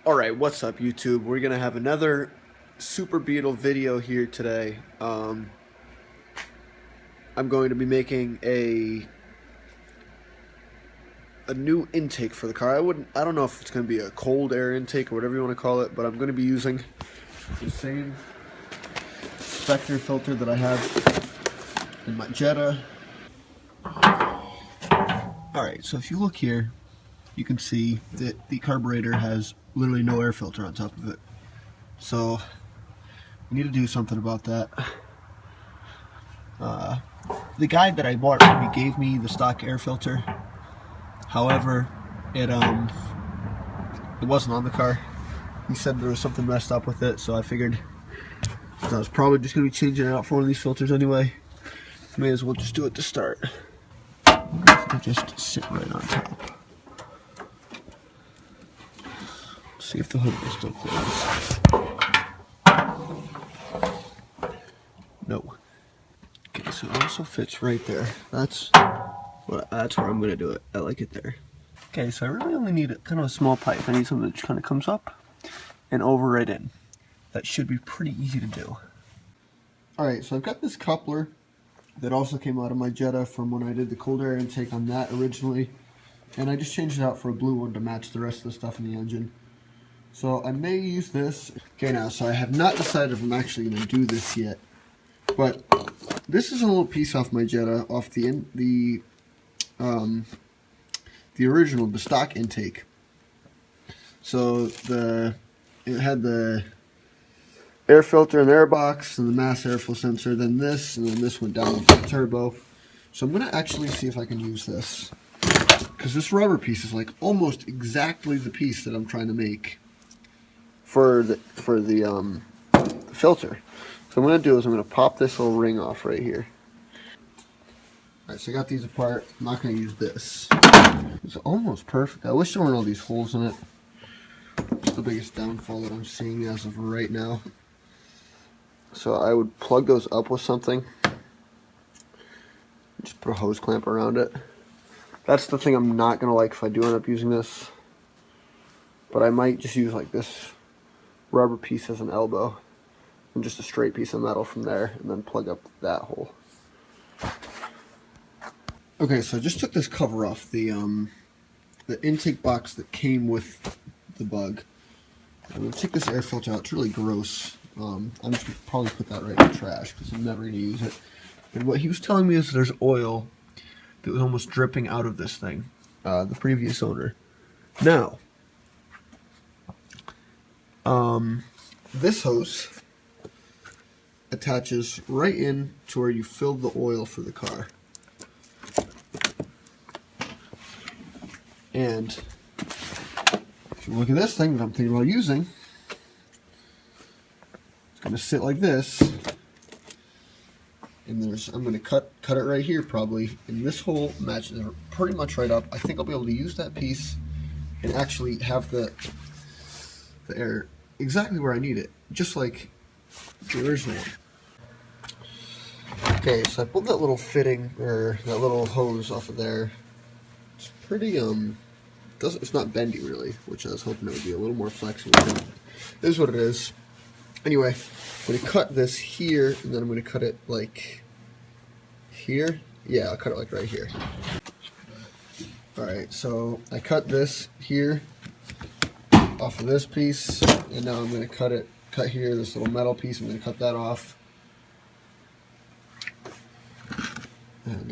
Alright, what's up YouTube? We're gonna have another Super Beetle video here today. I'm going to be making a new intake for the car. I don't know if it's gonna be a cold air intake or whatever you want to call it, but I'm gonna be using the same Spectre filter that I have in my Jetta. Alright, so if you look here, you can see that the carburetor has literally no air filter on top of it. So we need to do something about that. The guy that I bought from me gave me the stock air filter. However, it wasn't on the car. He said there was something messed up with it, so I figured I was probably just going to be changing it out for one of these filters anyway. May as well just do it to start. It'll just sit right on top. See if the hood will still close. No. Okay, so it also fits right there. That's where I'm gonna do it. I like it there. Okay, so I really only need kind of a small pipe. I need something that just kind of comes up and over right in. That should be pretty easy to do. Alright, so I've got this coupler that also came out of my Jetta from when I did the cold air intake on that originally. And I just changed it out for a blue one to match the rest of the stuff in the engine. So I may use this. Okay, now, so I have not decided if I'm actually going to do this yet. But this is a little piece off my Jetta, off the original, the stock intake. So it had the air filter and the air box and the mass airflow sensor, then this, and then this went down to the turbo. So I'm going to actually see if I can use this, because this rubber piece is like almost exactly the piece that I'm trying to make for the filter. So what I'm going to do is I'm going to pop this little ring off right here. Alright, so I got these apart. I'm not going to use this. It's almost perfect. I wish there weren't all these holes in it. It's the biggest downfall that I'm seeing as of right now. So I would plug those up with something. Just put a hose clamp around it. That's the thing I'm not going to like if I do end up using this. But I might just use like this rubber piece as an elbow. And just a straight piece of metal from there. And then plug up that hole. Okay, so I just took this cover off the intake box that came with the Bug. I'm going to take this air filter out. It's really gross. I'm just going to probably put that right in the trash because I'm never going to use it. And what he was telling me is there's oil that was almost dripping out of this thing, the previous owner. Now, this hose attaches right in to where you filled the oil for the car. And if you look at this thing that I'm thinking about using, it's going to sit like this. And I'm going to cut it right here probably. And this hole matches pretty much right up. I think I'll be able to use that piece and actually have the air exactly where I need it. Just like the original one. Okay, so I pulled that little fitting, or that little hose off of there. It's pretty, it's not bendy really, which I was hoping it would be a little more flexible. It is what it is. Anyway, I'm going to cut this here, and then I'm going to cut it like here. Yeah, I'll cut it like right here. Alright, so I cut this here off of this piece, and now I'm going to cut here, this little metal piece, I'm going to cut that off. And,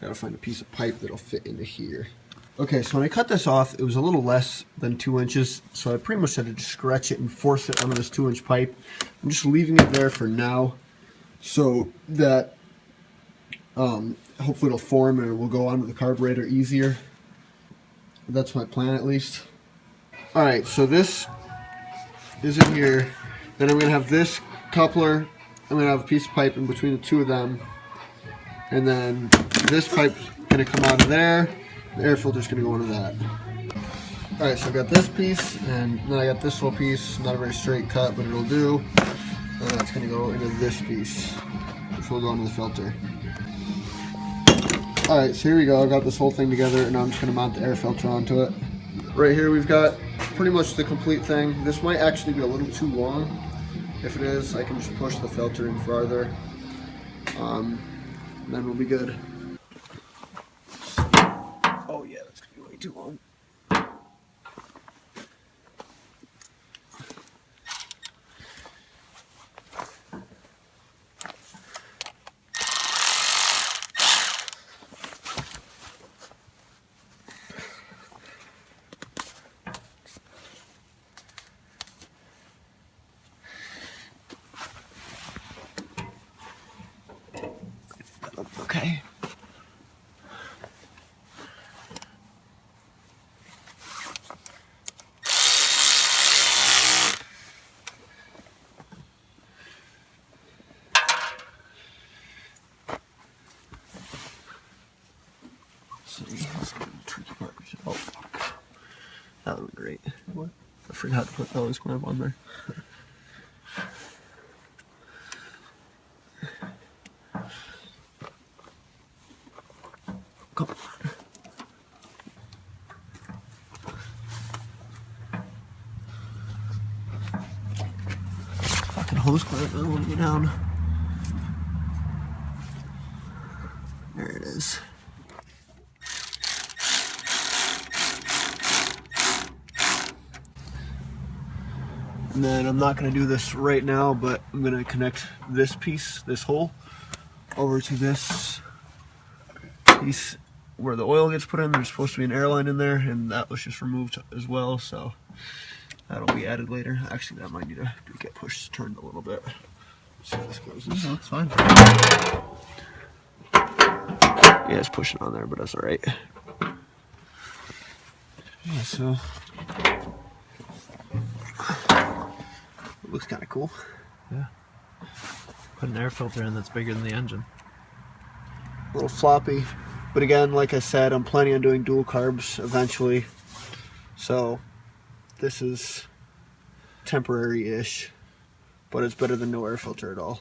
gotta find a piece of pipe that'll fit into here. Okay, so when I cut this off, it was a little less than 2 inches, so I pretty much had to just scratch it and force it onto this 2-inch pipe. I'm just leaving it there for now, so that hopefully it'll form and it will go onto the carburetor easier. That's my plan at least. Alright, so this is in here. Then I'm going to have this coupler. I'm going to have a piece of pipe in between the two of them. And then this pipe's going to come out of there. The air filter's going to go into that. Alright, so I got this piece, and then I got this little piece. Not a very straight cut, but it'll do. And that's going to go into this piece, which will go into the filter. Alright, so here we go. I got this whole thing together, and now I'm just going to mount the air filter onto it. Right here we've got pretty much the complete thing. This might actually be a little too long. If it is, I can just push the filter in farther. And then we'll be good. Oh yeah, that's gonna be way too long. Okay. See, that's gonna be the tricky part. Oh, fuck. That would be great. What? I forgot to put those when I'm on there. Come on. Fucking hose clamp, I don't want to go down. There it is. And then I'm not going to do this right now, but I'm going to connect this piece, this hole, over to this piece where the oil gets put in. There's supposed to be an air line in there, and that was just removed as well, so that'll be added later. Actually, that might need to get pushed, turned a little bit. Let's see how this closes. No, it's fine. Yeah, it's pushing on there, but that's alright. Yeah, so it looks kind of cool. Yeah. Put an air filter in that's bigger than the engine. A little floppy, but again, like I said, I'm planning on doing dual carbs eventually, so this is temporary-ish, but it's better than no air filter at all.